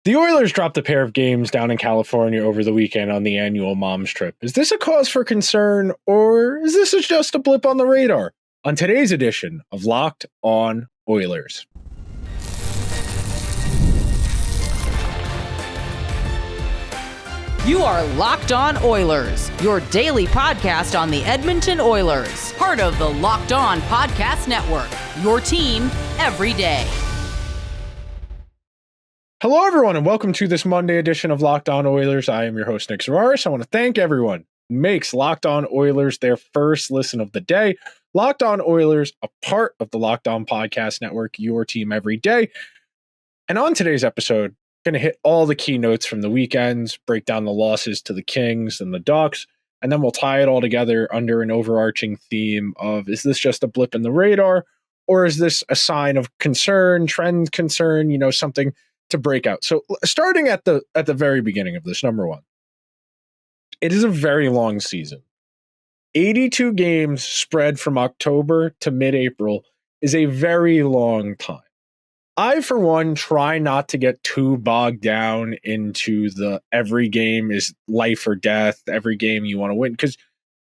The Oilers dropped a pair of games down in California over the weekend on the annual mom's trip. Is this a cause for concern, or is this just a blip on the radar? On today's edition of Locked On Oilers. You are Locked On Oilers, your daily podcast on the Edmonton Oilers, part of the Locked On Podcast Network, your team every day. Hello, everyone, and welcome to this Monday edition of Locked On Oilers. I am your host, Nick Zararis. I want to thank everyone who makes Locked On Oilers their first listen of the day. Locked On Oilers, a part of the Locked On Podcast Network, your team every day. And on today's episode, going to hit all the key notes from the weekends, break down the losses to the Kings and the Ducks, and then we'll tie it all together under an overarching theme of, is this just a blip in the radar, or is this a sign of concern, trend concern, something to break out? So starting at the very beginning of this, number one, it is a very long season. 82 games spread from October to mid-April is a very long time. I, for one, try not to get too bogged down into the every game is life or death, every game you want to win, because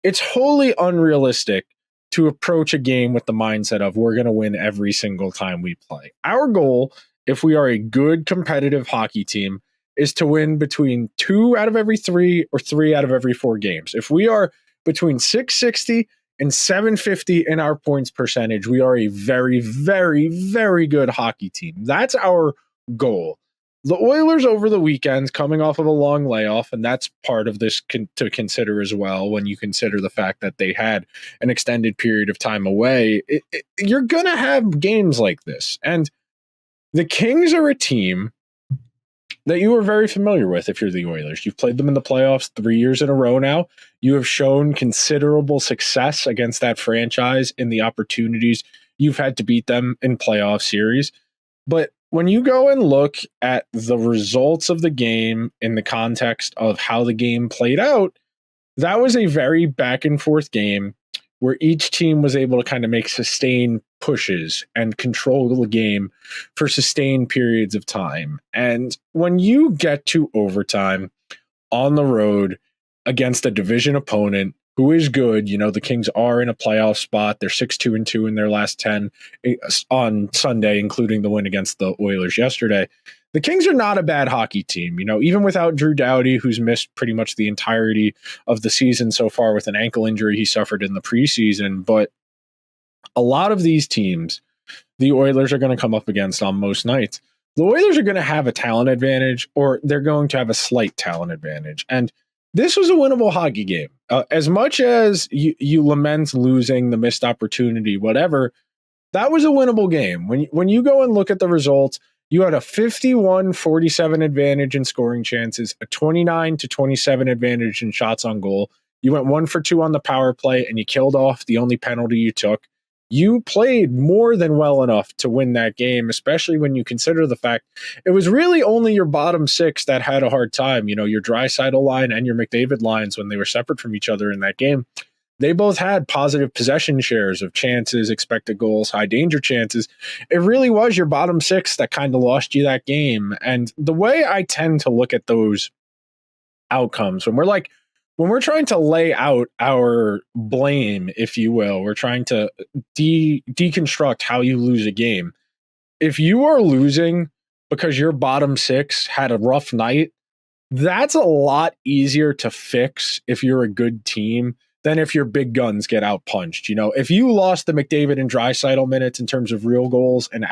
it's wholly unrealistic to approach a game with the mindset of we're going to win every single time we play. Our goal, if we are a good competitive hockey team, is to win between 2 out of every 3 or 3 out of every 4 games. If we are between 660 and 750 in our points percentage, we are a very, very, very good hockey team. That's our goal. The Oilers over the weekends coming off of a long layoff, and that's part of this to consider as well when you consider the fact that they had an extended period of time away. You're going to have games like this. And the Kings are a team that you are very familiar with if you're the Oilers. You've played them in the playoffs 3 years in a row now. You have shown considerable success against that franchise in the opportunities you've had to beat them in playoff series. But when you go and look at the results of the game in the context of how the game played out, that was a very back and forth game where each team was able to kind of make sustained pushes and control the game for sustained periods of time. And when you get to overtime on the road against a division opponent who is good, the Kings are in a playoff spot. They're 6-2-2 in their last 10 on Sunday, including the win against the Oilers yesterday. The Kings are not a bad hockey team, even without Drew Doughty, who's missed pretty much the entirety of the season so far with an ankle injury he suffered in the preseason. But a lot of these teams, the Oilers are going to come up against on most nights. The Oilers are going to have a talent advantage, or they're going to have a slight talent advantage. And this was a winnable hockey game. As much as you lament losing the missed opportunity, whatever, that was a winnable game. When you go and look at the results, you had a 51-47 advantage in scoring chances, a 29-27 advantage in shots on goal. You went 1 for 2 on the power play, and you killed off the only penalty you took. You played more than well enough to win that game, especially when you consider the fact it was really only your bottom 6 that had a hard time. Your Draisaitl line and your McDavid lines, when they were separate from each other in that game, they both had positive possession shares of chances, expected goals, high danger chances. It really was your bottom 6 that kind of lost you that game. And the way I tend to look at those outcomes, when we're trying to lay out our blame, if you will, we're trying to deconstruct how you lose a game. If you are losing because your bottom 6 had a rough night, that's a lot easier to fix if you're a good team than if your big guns get outpunched. If you lost the McDavid and Draisaitl minutes in terms of real goals and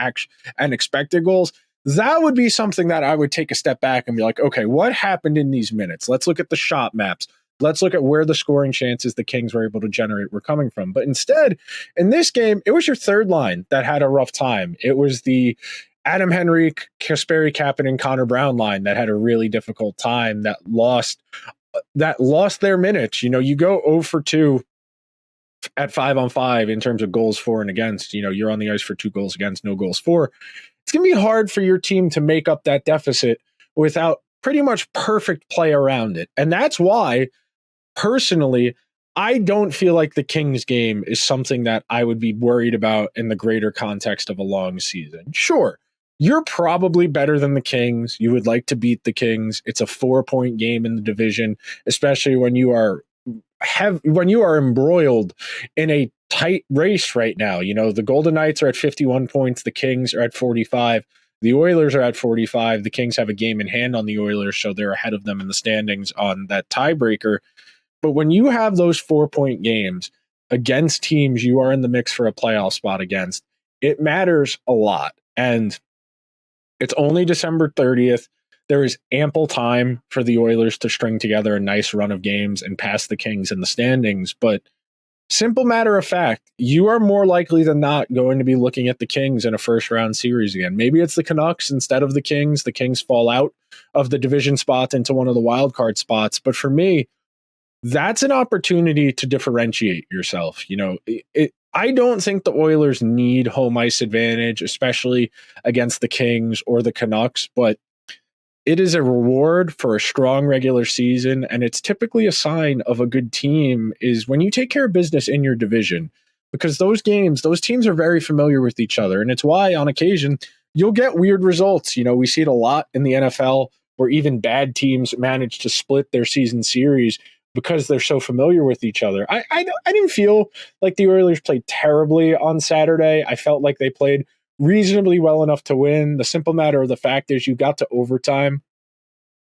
expected goals, that would be something that I would take a step back and be like, okay, what happened in these minutes? Let's look at the shot maps. Let's look at where the scoring chances the Kings were able to generate were coming from. But instead, in this game, it was your third line that had a rough time. It was the Adam Henrique, Kasperi Kapanen, and Connor Brown line that had a really difficult time, that lost their minutes. You go 0 for 2 at 5-on-5 in terms of goals for and against. You're on the ice for 2 goals against, no goals for. It's going to be hard for your team to make up that deficit without pretty much perfect play around it. And that's why, personally, I don't feel like the Kings game is something that I would be worried about in the greater context of a long season. Sure, you're probably better than the Kings. You would like to beat the Kings. It's a 4-point game in the division, especially when you are embroiled in a tight race right now. You know, the Golden Knights are at 51 points. The Kings are at 45. The Oilers are at 45. The Kings have a game in hand on the Oilers, so they're ahead of them in the standings on that tiebreaker. But when you have those 4-point games against teams you are in the mix for a playoff spot against, it matters a lot. And it's only December 30th. There is ample time for the Oilers to string together a nice run of games and pass the Kings in the standings. But simple matter of fact, you are more likely than not going to be looking at the Kings in a first round series again. Maybe it's the Canucks instead of the Kings. The Kings fall out of the division spot into one of the wild card spots. But for me, that's an opportunity to differentiate yourself. You know, I don't think the Oilers need home ice advantage, especially against the Kings or the Canucks, but it is a reward for a strong regular season, and it's typically a sign of a good team is when you take care of business in your division, because those teams are very familiar with each other, and it's why on occasion you'll get weird results. You know, we see it a lot in the NFL where even bad teams manage to split their season series because they're so familiar with each other. I didn't feel like the Oilers played terribly on Saturday. I felt like they played reasonably well enough to win. The simple matter of the fact is you got to overtime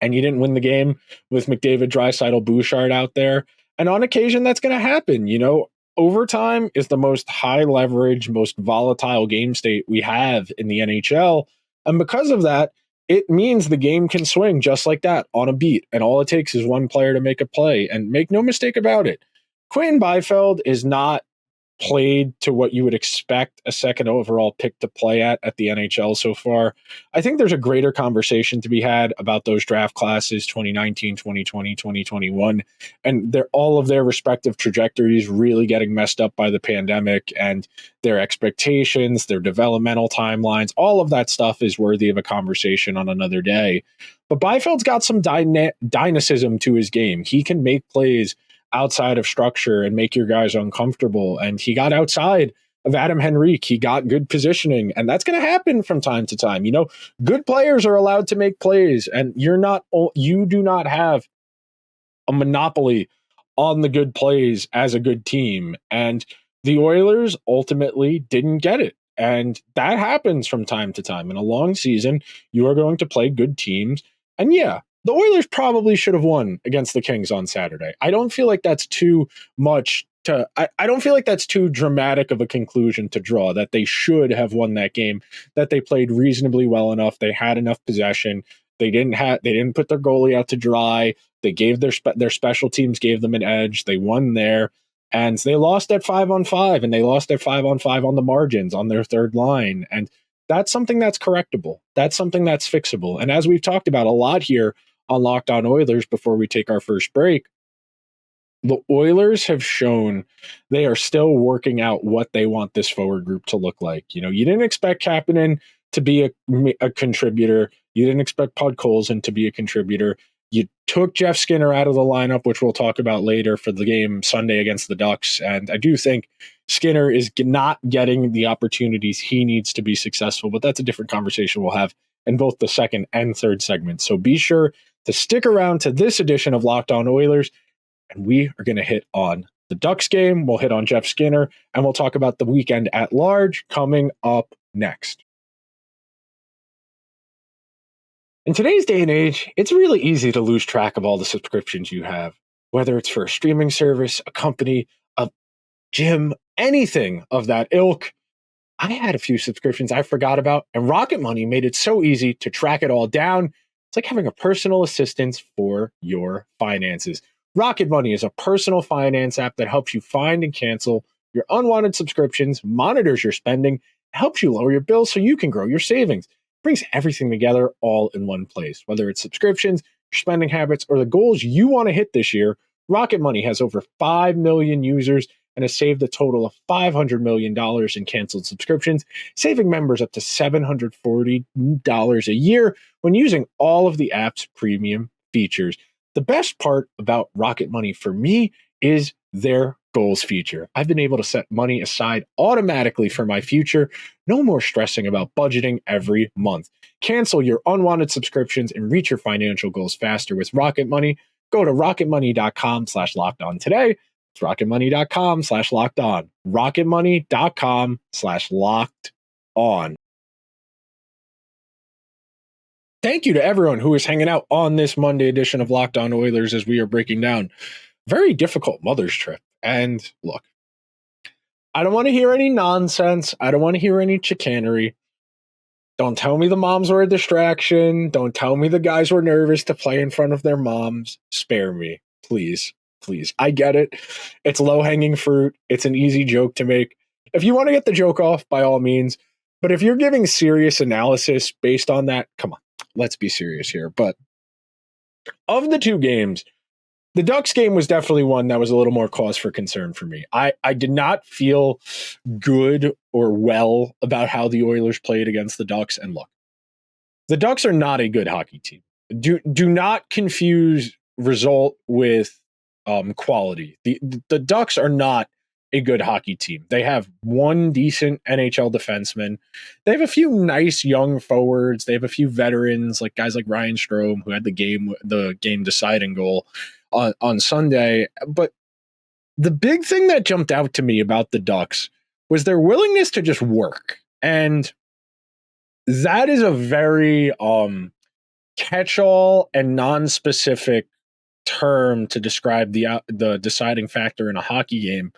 and you didn't win the game with McDavid, Draisaitl, Bouchard out there. And on occasion, that's going to happen. You know, overtime is the most high leverage, most volatile game state we have in the NHL. And because of that, it means the game can swing just like that on a beat. And all it takes is one player to make a play. And make no mistake about it, Quinn Byfield is not played to what you would expect a second overall pick to play at the NHL so far. I think there's a greater conversation to be had about those draft classes, 2019, 2020, 2021, and they're all of their respective trajectories really getting messed up by the pandemic and their expectations, their developmental timelines. All of that stuff is worthy of a conversation on another day. But Byfield's got some dynamism to his game. He can make plays outside of structure and make your guys uncomfortable. And he got outside of Adam Henrique. He got good positioning, and that's going to happen from time to time. You know, good players are allowed to make plays, and you do not have a monopoly on the good plays as a good team. And the Oilers ultimately didn't get it. And that happens from time to time. In a long season, you are going to play good teams. And yeah, the Oilers probably should have won against the Kings on Saturday. I don't feel like that's too much I don't feel like that's too dramatic of a conclusion to draw, that they should have won that game, that they played reasonably well enough. They had enough possession. They didn't put their goalie out to dry. They gave their special teams gave them an edge. They won there, and they lost at 5-on-5, and they lost at 5-on-5 on the margins on their third line. And that's something that's correctable. That's something that's fixable. And as we've talked about a lot here on Locked On Oilers before we take our first break, the Oilers have shown they are still working out what they want this forward group to look like. You know, you didn't expect Kapanen to be a contributor. You didn't expect Podkolzin to be a contributor. You took Jeff Skinner out of the lineup, which we'll talk about later for the game Sunday against the Ducks. And I do think Skinner is not getting the opportunities he needs to be successful, but that's a different conversation we'll have in both the second and third segments. So be sure to stick around to this edition of Locked On Oilers, and we are going to hit on the Ducks game. We'll hit on Jeff Skinner, and we'll talk about the weekend at large coming up next. In today's day and age, it's really easy to lose track of all the subscriptions you have, whether it's for a streaming service, a company, a gym, anything of that ilk. I had a few subscriptions I forgot about, and Rocket Money made it so easy to track it all down. It's like having a personal assistant for your finances. Rocket Money is a personal finance app that helps you find and cancel your unwanted subscriptions, monitors your spending, helps you lower your bills so you can grow your savings. Brings everything together all in one place. Whether it's subscriptions, your spending habits, or the goals you want to hit this year, Rocket Money has over 5 million users and has saved a total of $500 million in canceled subscriptions, saving members up to $740 a year when using all of the app's premium features. The best part about Rocket Money for me is their goals feature. I've been able to set money aside automatically for my future. No more stressing about budgeting every month. Cancel your unwanted subscriptions and reach your financial goals faster with Rocket Money. Go to rocketmoney.com/lockedon today. It's rocketmoney.com/lockedon. rocketmoney.com/lockedon. Thank you to everyone who is hanging out on this Monday edition of Locked On Oilers as we are breaking down very difficult Mother's Trip. And look, I don't want to hear any nonsense. I don't want to hear any chicanery. Don't tell me the moms were a distraction. Don't tell me the guys were nervous to play in front of their moms. Spare me, please. Please. I get it. It's low-hanging fruit. It's an easy joke to make. If you want to get the joke off, by all means. But if you're giving serious analysis based on that, come on, let's be serious here. But of the two games, the Ducks game was definitely one that was a little more cause for concern for me. I did not feel good or well about how the Oilers played against the Ducks. And look, the Ducks are not a good hockey team. Do not confuse result with quality. The Ducks are not a good hockey team. They have one decent NHL defenseman. They have a few nice young forwards. They have a few veterans, like guys like Ryan Strome, who had the game deciding goal on Sunday. But the big thing that jumped out to me about the Ducks was their willingness to just work. And that is a very catch-all and non-specific term to describe the deciding factor in a hockey game.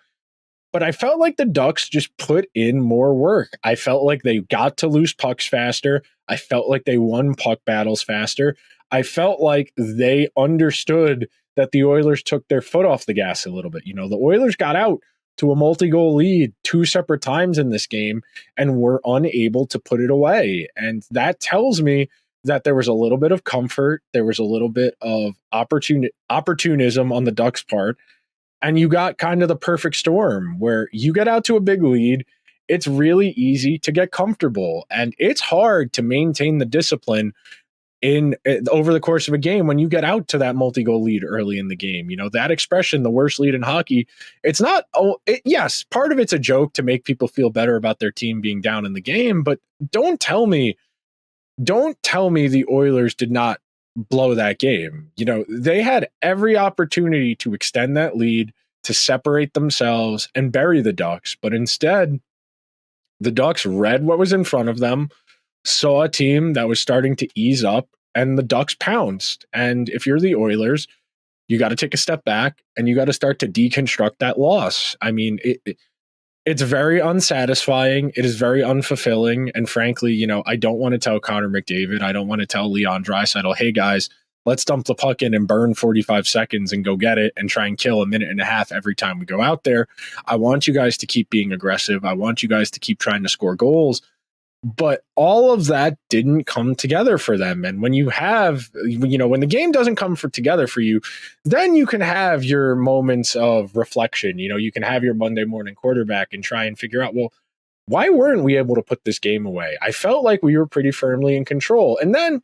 But I felt like the Ducks just put in more work. I felt like they got to loose pucks faster. I felt like they won puck battles faster. I felt like they understood that the Oilers took their foot off the gas a little bit. You know, the Oilers got out to a multi-goal lead 2 separate times in this game and were unable to put it away. And that tells me that there was a little bit of comfort. There was a little bit of opportunism on the Ducks' part. And you got kind of the perfect storm where you get out to a big lead. It's really easy to get comfortable. And it's hard to maintain the discipline over the course of a game when you get out to that multi-goal lead early in the game. You know, that expression, the worst lead in hockey, it's not, yes, part of it's a joke to make people feel better about their team being down in the game, but don't tell me the Oilers did not blow that game. You know, they had every opportunity to extend that lead, to separate themselves and bury the Ducks. But instead, the Ducks read what was in front of them, saw a team that was starting to ease up, and the Ducks pounced. And if you're the Oilers, you got to take a step back and you got to start to deconstruct that loss. I mean, it's very unsatisfying. It is very unfulfilling. And frankly, you know, I don't want to tell Connor McDavid, I don't want to tell Leon Draisaitl, hey guys, let's dump the puck in and burn 45 seconds and go get it and try and kill a minute and a half every time we go out there. I want you guys to keep being aggressive. I want you guys to keep trying to score goals. But all of that didn't come together for them. And when you have, you know, when the game doesn't come together for you, then you can have your moments of reflection. You know, you can have your Monday morning quarterback and try and figure out, well, why weren't we able to put this game away? I felt like we were pretty firmly in control. And then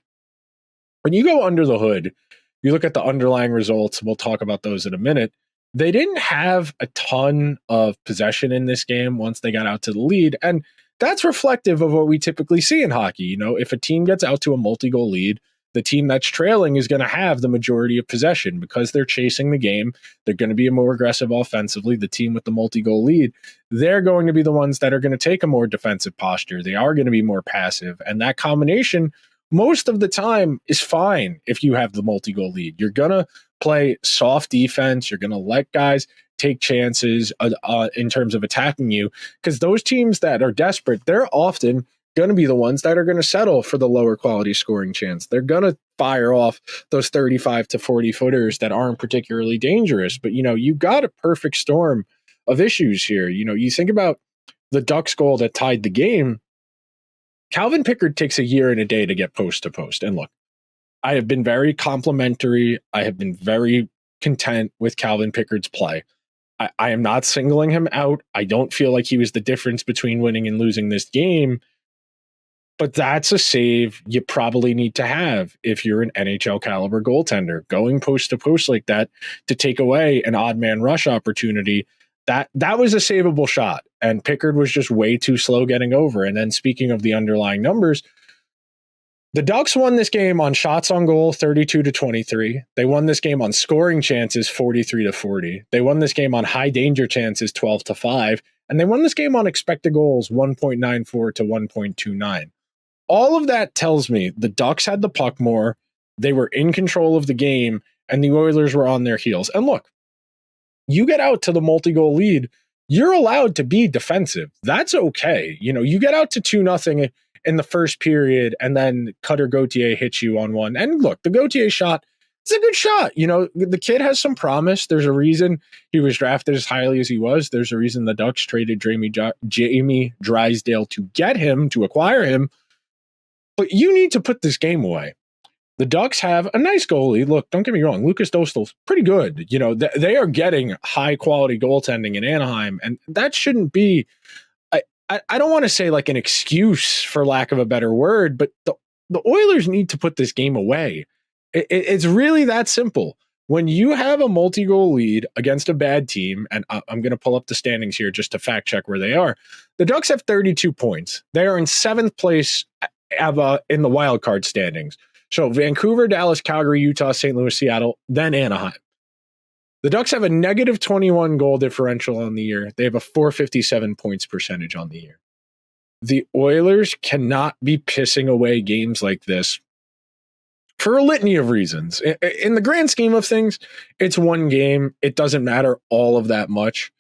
when you go under the hood, you look at the underlying results. We'll talk about those in a minute. They didn't have a ton of possession in this game once they got out to the lead. And that's reflective of what we typically see in hockey. You know, if a team gets out to a multi-goal lead, the team that's trailing is going to have the majority of possession because they're chasing the game. They're going to be more aggressive offensively. The team with the multi-goal lead, they're going to be the ones that are going to take a more defensive posture. They are going to be more passive. And that combination, most of the time, is fine if you have the multi-goal lead. You're going to play soft defense. You're going to let guys take chances in terms of attacking you, because those teams that are desperate, they're often going to be the ones that are going to settle for the lower quality scoring chance. They're going to fire off those 35 to 40 footers that aren't particularly dangerous. But, you know, you got a perfect storm of issues here. You know, you think about the Ducks goal that tied the game. Calvin Pickard takes a year and a day to get post to post. And look, I have been very complimentary. I have been very content with Calvin Pickard's play. I am not singling him out. I don't feel like he was the difference between winning and losing this game. But that's a save you probably need to have if you're an NHL caliber goaltender. Going post to post like that to take away an odd man rush opportunity, that was a savable shot, and Pickard was just way too slow getting over. And then speaking of the underlying numbers, the Ducks won this game on shots on goal 32-23. They won this game on scoring chances 43-40. They won this game on high danger chances 12-5, and they won this game on expected goals 1.94 to 1.29. All of that tells me the Ducks had the puck more, they were in control of the game, and the Oilers were on their heels. And look, you get out to the multi-goal lead, you're allowed to be defensive. That's okay. You get out to 2-0 in the first period, and then Cutter Gauthier hits you on one. And look, the Gauthier shot, it's a good shot. The kid has some promise. There's a reason he was drafted as highly as he was. There's a reason the Ducks traded Jamie Drysdale to get him, to acquire him. But you need to put this game away. The Ducks have a nice goalie. Look, don't get me wrong. Lucas Dostal's pretty good. They are getting high quality goaltending in Anaheim, and that shouldn't be, I don't want to say like an excuse for lack of a better word, but the Oilers need to put this game away. It's really that simple. When you have a multi-goal lead against a bad team, and I'm going to pull up the standings here just to fact check where they are. The Ducks have 32 points. They are in 7th place in the wild card standings. So Vancouver, Dallas, Calgary, Utah, St. Louis, Seattle, then Anaheim. The Ducks have a negative 21 goal differential on the year. They have a 457 points percentage on the year. The Oilers cannot be pissing away games like this for a litany of reasons. In the grand scheme of things, it's one game. It doesn't matter all of that much.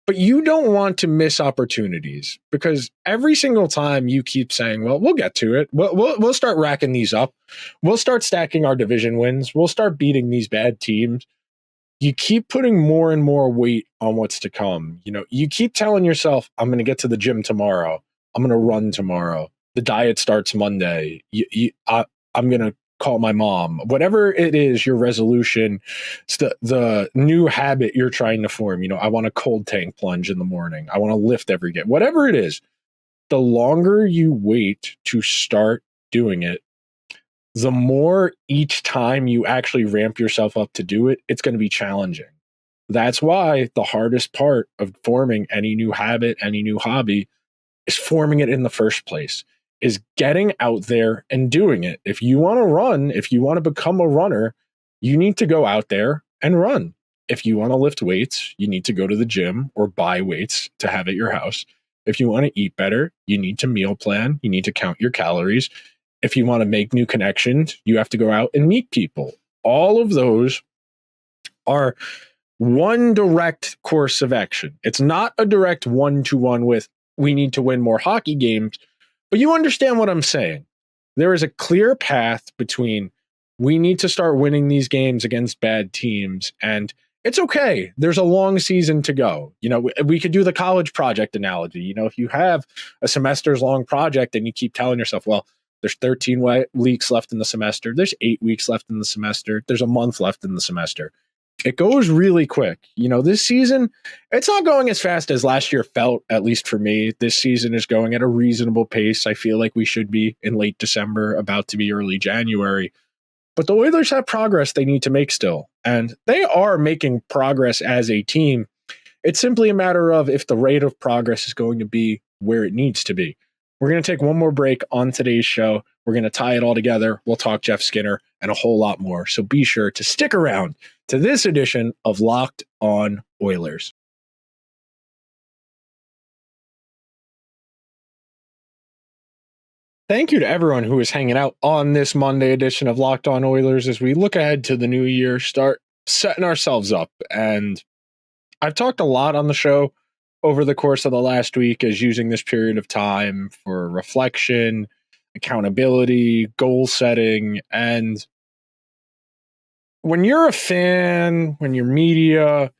But you don't want to miss opportunities, because every single time you keep saying, well, we'll get to it. We'll start racking these up. We'll start stacking our division wins. We'll start beating these bad teams. You keep putting more and more weight on what's to come. You keep telling yourself, I'm going to get to the gym tomorrow. I'm going to run tomorrow. The diet starts Monday. I'm going to call my mom. Whatever it is, your resolution, it's the new habit you're trying to form. I want a cold tank plunge in the morning. I want to lift every day. Whatever it is, the longer you wait to start doing it, the more each time you actually ramp yourself up to do it, it's going to be challenging. That's why the hardest part of forming any new habit, any new hobby, is forming it in the first place. Is getting out there and doing it. If you want to run, if you want to become a runner, you need to go out there and run. If you want to lift weights, you need to go to the gym or buy weights to have at your house. If you want to eat better, you need to meal plan. You need to count your calories. If you want to make new connections, you have to go out and meet people. All of those are one direct course of action. It's not a direct one-to-one with, we need to win more hockey games. But you understand what I'm saying. There is a clear path between, we need to start winning these games against bad teams, and it's okay. There's a long season to go. We could do the college project analogy. If you have a semester's long project and you keep telling yourself, well, there's 13 weeks left in the semester. There's 8 weeks left in the semester. There's a month left in the semester. It goes really quick. This season, it's not going as fast as last year felt, at least for me. This season is going at a reasonable pace. I feel like we should be in late December, about to be early January. But the Oilers have progress they need to make still. And they are making progress as a team. It's simply a matter of if the rate of progress is going to be where it needs to be. We're going to take one more break on today's show. We're going to tie it all together. We'll talk Jeff Skinner and a whole lot more. So be sure to stick around to this edition of Locked On Oilers. Thank you to everyone who is hanging out on this Monday edition of Locked On Oilers as we look ahead to the new year, start setting ourselves up. And I've talked a lot on the show over the course of the last week as using this period of time for reflection, accountability, goal setting. And when you're a fan, when you're media,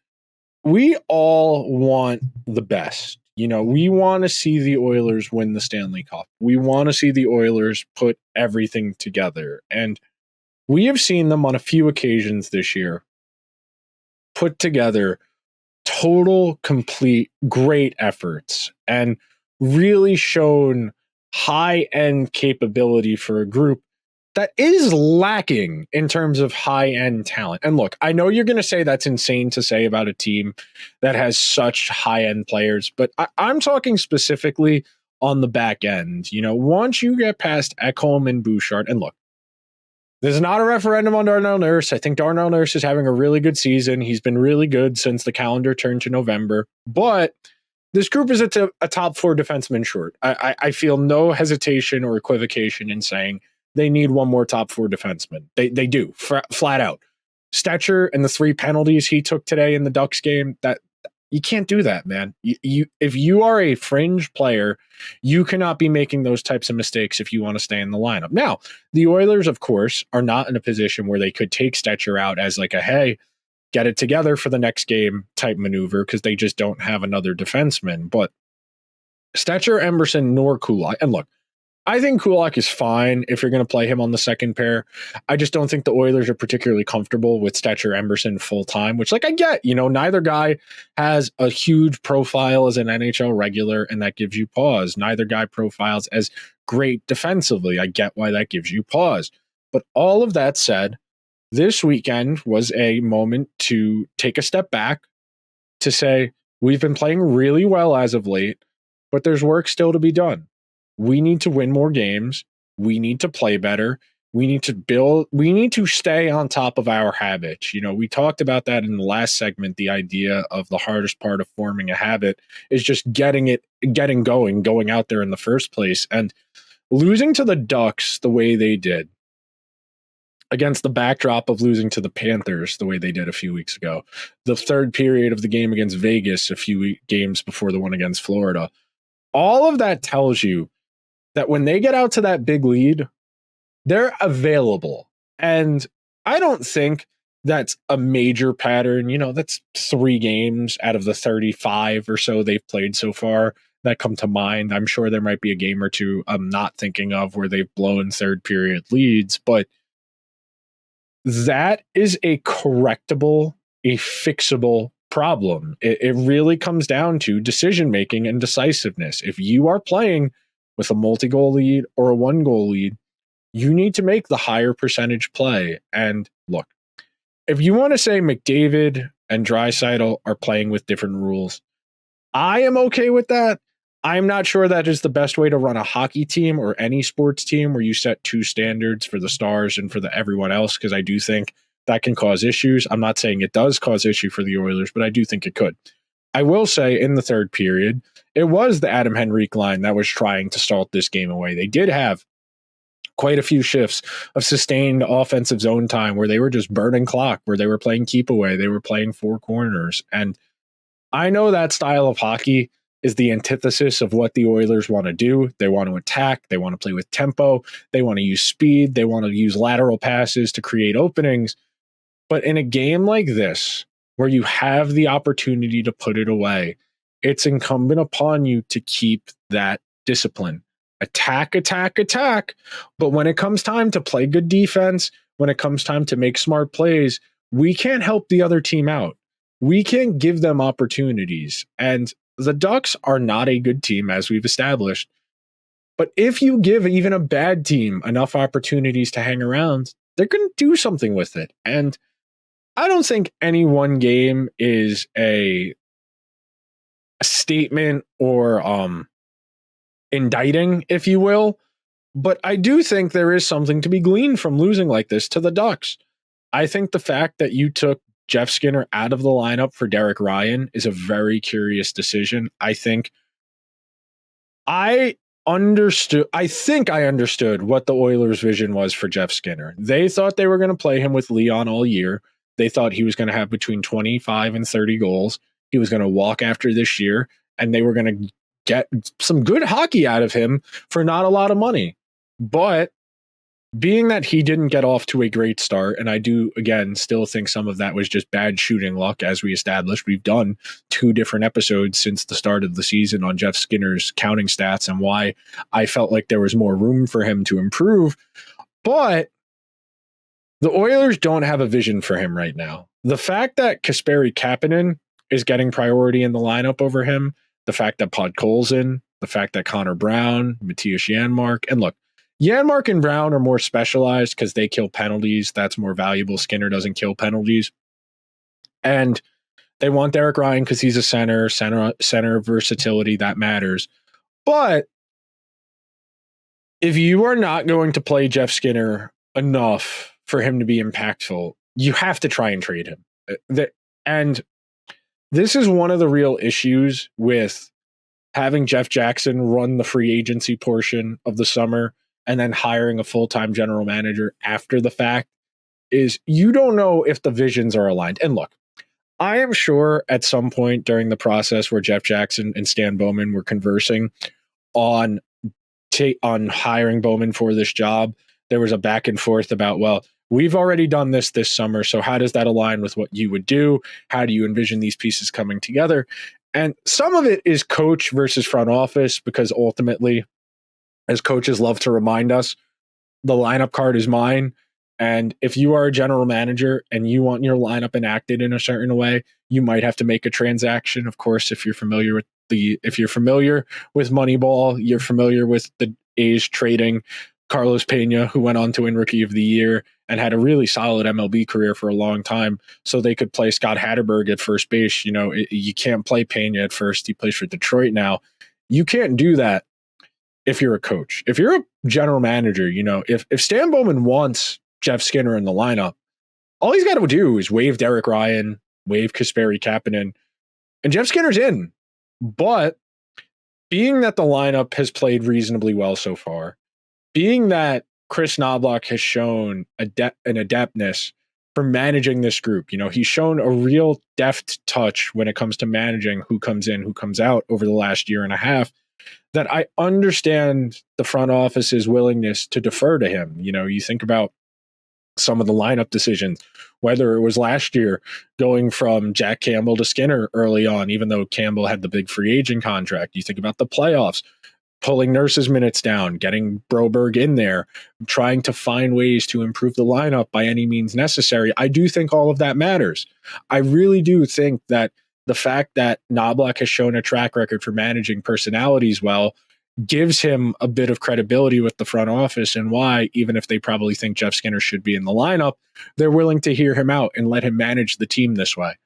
we all want the best. We want to see the Oilers win the Stanley Cup. We want to see the Oilers put everything together. And we have seen them on a few occasions this year put together total, complete, great efforts and really shown high-end capability for a group that is lacking in terms of high-end talent. And look, I know you're going to say that's insane to say about a team that has such high-end players, but I'm talking specifically on the back end. Once you get past Ekholm and Bouchard, and look, this is not a referendum on Darnell Nurse. I think Darnell Nurse is having a really good season. He's been really good since the calendar turned to November, but this group is a top 4 defenseman short. I feel no hesitation or equivocation in saying they need one more top 4 defenseman. They do, flat out. Stetcher and the 3 penalties he took today in the Ducks game, that you can't do that, man. If you are a fringe player, you cannot be making those types of mistakes if you want to stay in the lineup. Now, the Oilers, of course, are not in a position where they could take Stetcher out as like a, hey, get it together for the next game type maneuver, because they just don't have another defenseman. But Stetcher, Emberson, nor Kulak. And look, I think Kulak is fine if you're going to play him on the second pair. I just don't think the Oilers are particularly comfortable with Stetcher, Emberson full time, which, like, I get, neither guy has a huge profile as an NHL regular, and that gives you pause. Neither guy profiles as great defensively. I get why that gives you pause. But all of that said, this weekend was a moment to take a step back, to say, we've been playing really well as of late, but there's work still to be done. We need to win more games. We need to play better. We need to stay on top of our habits. We talked about that in the last segment. The idea of the hardest part of forming a habit is just getting going out there in the first place. And losing to the Ducks the way they did, against the backdrop of losing to the Panthers the way they did a few weeks ago, the third period of the game against Vegas a few games before the one against Florida, all of that tells you that when they get out to that big lead, they're available. And I don't think that's a major pattern. That's 3 games out of the 35 or so they've played so far that come to mind. I'm sure there might be a game or two I'm not thinking of where they've blown third period leads, but that is a correctable, a fixable problem. It really comes down to decision-making and decisiveness. If you are playing with a multi-goal lead or a 1-goal lead, you need to make the higher percentage play. And look, if you want to say McDavid and Draisaitl are playing with different rules, I am okay with that. I'm not sure that is the best way to run a hockey team or any sports team where you set 2 standards for the stars and for everyone else, because I do think that can cause issues. I'm not saying it does cause issue for the Oilers, but I do think it could. I will say in the third period, it was the Adam Henrique line that was trying to start this game away. They did have quite a few shifts of sustained offensive zone time where they were just burning clock, where they were playing keep away, they were playing 4 corners. And I know that style of hockey is the antithesis of what the Oilers want to do. They want to attack, they want to play with tempo, they want to use speed, they want to use lateral passes to create openings. But in a game like this, where you have the opportunity to put it away, it's incumbent upon you to keep that discipline. Attack, attack, attack. But when it comes time to play good defense, when it comes time to make smart plays, we can't help the other team out. We can't give them opportunities. And the Ducks are not a good team, as we've established. But if you give even a bad team enough opportunities to hang around, they're going to do something with it. And I don't think any one game is a statement or indicting, if you will. But I do think there is something to be gleaned from losing like this to the Ducks. I think the fact that you took Jeff Skinner out of the lineup for Derek Ryan is a very curious decision. I think I understood what the Oilers' vision was for Jeff Skinner. They thought they were going to play him with Leon all year. They thought he was going to have between 25 and 30 goals. He was going to walk after this year, and they were going to get some good hockey out of him for not a lot of money. But being that he didn't get off to a great start, and I do, again, still think some of that was just bad shooting luck, as we established. We've done 2 different episodes since the start of the season on Jeff Skinner's counting stats and why I felt like there was more room for him to improve. But the Oilers don't have a vision for him right now. The fact that Kasperi Kapanen is getting priority in the lineup over him, the fact that Podkolzin, the fact that Connor Brown, Matthias Janmark, and look, Janmark and Brown are more specialized because they kill penalties. That's more valuable. Skinner doesn't kill penalties. And they want Derek Ryan because he's a center versatility, that matters. But if you are not going to play Jeff Skinner enough for him to be impactful, you have to try and trade him. And this is one of the real issues with having Jeff Jackson run the free agency portion of the summer and then hiring a full-time general manager after the fact, is you don't know if the visions are aligned. And look, I am sure at some point during the process where Jeff Jackson and Stan Bowman were conversing on hiring Bowman for this job, there was a back and forth about, well, we've already done this summer, so how does that align with what you would do? How do you envision these pieces coming together? And some of it is coach versus front office, because ultimately, as coaches love to remind us, the lineup card is mine. And if you are a general manager and you want your lineup enacted in a certain way, you might have to make a transaction. Of course, if you're familiar with Moneyball, you're familiar with the A's trading Carlos Pena, who went on to win Rookie of the Year and had a really solid MLB career for a long time, so they could play Scott Hatterberg at first base. You can't play Pena at first. He plays for Detroit now. You can't do that if you're a coach. If you're a general manager, if Stan Bowman wants Jeff Skinner in the lineup, all he's got to do is waive Derek Ryan, waive Kasperi Kapanen, and Jeff Skinner's in. But being that the lineup has played reasonably well so far, being that Chris Knobloch has shown an adeptness for managing this group, he's shown a real deft touch when it comes to managing who comes in, who comes out over the last year and a half, that I understand the front office's willingness to defer to him. You think about some of the lineup decisions, whether it was last year going from Jack Campbell to Skinner early on, even though Campbell had the big free agent contract. You think about the playoffs, pulling Nurse's minutes down, getting Broberg in there, trying to find ways to improve the lineup by any means necessary. I do think all of that matters. I really do think that the fact that Knobloch has shown a track record for managing personalities well gives him a bit of credibility with the front office, and why, even if they probably think Jeff Skinner should be in the lineup, they're willing to hear him out and let him manage the team this way.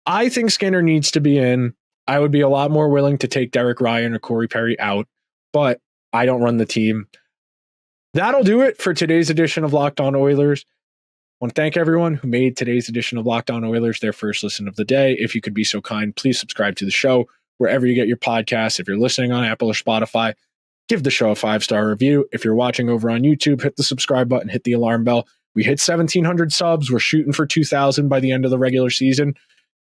I think Skinner needs to be in. I would be a lot more willing to take Derek Ryan or Corey Perry out, but I don't run the team. That'll do it for today's edition of Locked On Oilers. I want to thank everyone who made today's edition of Locked On Oilers their first listen of the day. If you could be so kind, please subscribe to the show wherever you get your podcasts. If you're listening on Apple or Spotify, give the show a 5-star review. If you're watching over on YouTube, hit the subscribe button, hit the alarm bell. We hit 1,700 subs. We're shooting for 2,000 by the end of the regular season.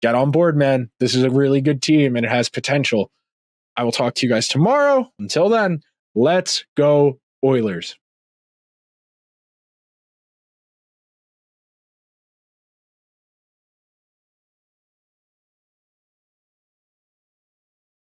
Get on board, man. This is a really good team and it has potential. I will talk to you guys tomorrow. Until then, let's go Oilers.